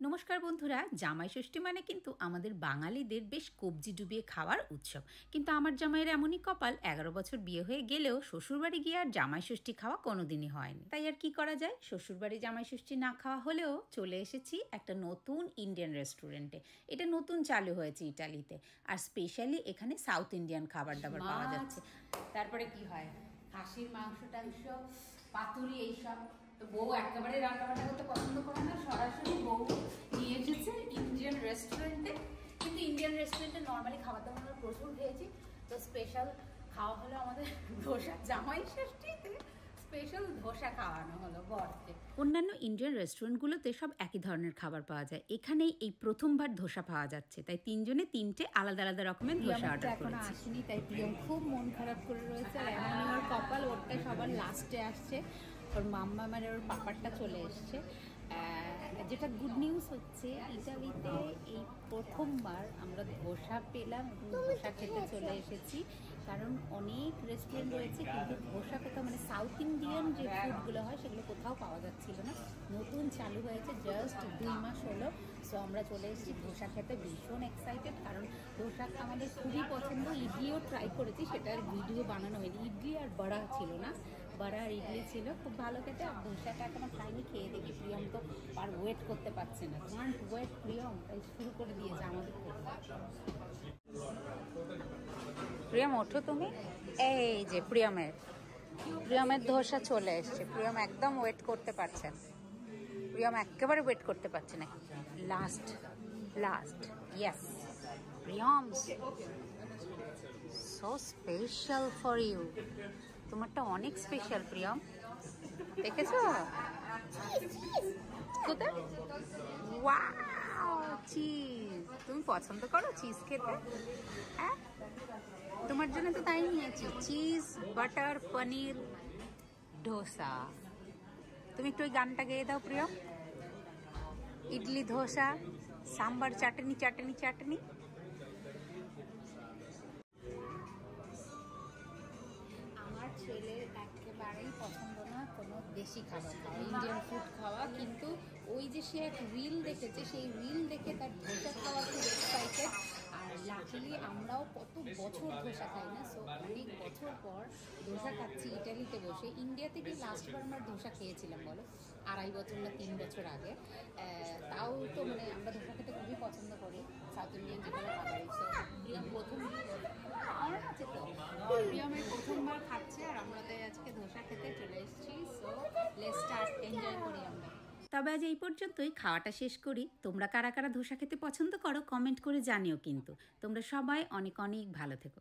নমস্কার বন্ধুরা, জামাই ষষ্ঠী মানে কিন্তু আমাদের বাঙালিদের বেশ কবজি ডুবিয়ে খাওয়ার উৎসব। কিন্তু আমার জামাইয়ের এমনই কপাল, 11 বছর বিয়ে হয়ে গেলেও শ্বশুরবাড়ি গিয়ে আর জামাই ষষ্ঠী খাওয়া কোনোদিনই হয়নি। তাই আর কি করা যায়, শ্বশুরবাড়ি জামাই ষষ্ঠী না খাওয়া হলেও চলে এসেছি একটা নতুন ইন্ডিয়ান রেস্টুরেন্টে। এটা নতুন চালু হয়েছে ইটালিতে, আর স্পেশালি এখানে সাউথ ইন্ডিয়ান খাবার দাবার পাওয়া যাচ্ছে। তারপরে কি হয়, খাসির মাংস টাংস, পাতুরি, এইসব। তো বউ একেবারে রান্নাবান্না করতে পছন্দ করে না, সরাসরি বউ নিয়ে এসেছে ইন্ডিয়ান রেস্টুরেন্টে। কিন্তু ইন্ডিয়ান রেস্টুরেন্টে নর্মালি খাবার দাবার আমরা প্রচুর খেয়েছি, তো স্পেশাল খাওয়া হলো আমাদের ধোসা। জামাই ষষ্ঠীতে স্পেশাল ধোসা খাওয়ানো হলো বরকে। অন্যান্য ইন্ডিয়ান রেস্টুরেন্টগুলোতে সব একই ধরনের খাবার পাওয়া যায়, এখানেই এই প্রথমবার ধোসা পাওয়া যাচ্ছে, তাই তিনজনে তিনটে আলাদা আলাদা রকমের ধোসা অর্ডার করেছি। এখনো আসেনি, তাই প্রিয়ম খুব মন খারাপ করে রয়েছে। আর এমন ওর কপাল, ওরটা সবার লাস্টে আসছে। ওর মাম্মা মানে ওর পাপারটা চলে এসছে। যেটা গুড নিউজ হচ্ছে, ইটালিতে এই প্রথমবার আমরা ধোসা পেলাম এবং ধোসা খেতে চলে এসেছি। কারণ অনেক রেস্টুরেন্ট রয়েছে, কিন্তু ধোসা কোথাও মানে সাউথ ইন্ডিয়ান যে ফুডগুলো হয় সেগুলো কোথাও পাওয়া যাচ্ছিল না। নতুন চালু হয়েছে, জাস্ট 2 মাস হলো। সো আমরা চলে এসেছি ধোসা খেতে, ভীষণ এক্সাইটেড। কারণ ধোসা আমাদের খুবই পছন্দ। ইডলিও ট্রাই করেছি, সেটার ভিডিও বানানো হয়নি। ইডলি আর বড়া ছিল না, বড়া আর ইডলি ছিল, খুব ভালো খেতে। আর ধোসাটা এখনো খাইনি, খেয়ে দেখি। প্রিয়ম তো আর ওয়েট করতে পারছে না, কান্ট ওয়েট প্রিয়ম, তাই শুরু করে দিয়েছে আমাদের। প্রিয়ম ওঠো তুমি, এই যে প্রিয়মের ধোসা চলে এসছে। প্রিয়ম একদম ওয়েট করতে পারছে না, প্রিয়ম একেবারে ওয়েট করতে পারছে না। Last yes Priyam, so special for you. তোমারটা অনেক স্পেশাল প্রিয়ম, দেখেছো? কোথায়? Wow, cheese! তুমি পছন্দ করো চিজ খেতে? হ্যাঁ, তোমার জন্য তো তাই নিয়েছি, চিজ বাটার পনির ডোসা। তুমি একটু ওই গানটা গেয়ে দাও প্রিয়ম। ইডলি ধোসা, সাম্বার, চাটনি চাটনি চাটনি। আমার ছেলের একেবারেই পছন্দ না কোনো দেশি খাবার খাওয়া, ইন্ডিয়ান ফুড খাওয়া। কিন্তু ওই যে সে এক রিল দেখেছে, সেই রিল দেখে তার ধোসা খাওয়া খুব এক্সাইটেড। আর লাকিলি আমরাও কত বছর ধোসা খাই না, সো অনেক বছর পর ধোসা খাচ্ছি ইটালিতে বসে। ইন্ডিয়াতে গিয়ে লাস্টবার আমরা ধোসা খেয়েছিলাম বলো 2.5 বছর না 3 বছর আগে। তাও তো মানে আমরা ধোসা খেতে খুবই পছন্দ করি, সাউথ ইন্ডিয়ান যেগুলো খাবারই। সো প্রিয়ম প্রিয়মের প্রথমবার খাচ্ছে, আর আমরা তাই আজকে ধোসা খেতে চলে এসেছি। সো লেটস স্টার্ট, এনজয় করি আমরা। তবে আজ এই পর্যন্তই, খাওয়াটা শেষ করি। তোমরা কারা কারা ধোসা খেতে পছন্দ করো কমেন্ট করে জানিও। কিন্তু তোমরা সবাই অনেক অনেক ভালো থেকো।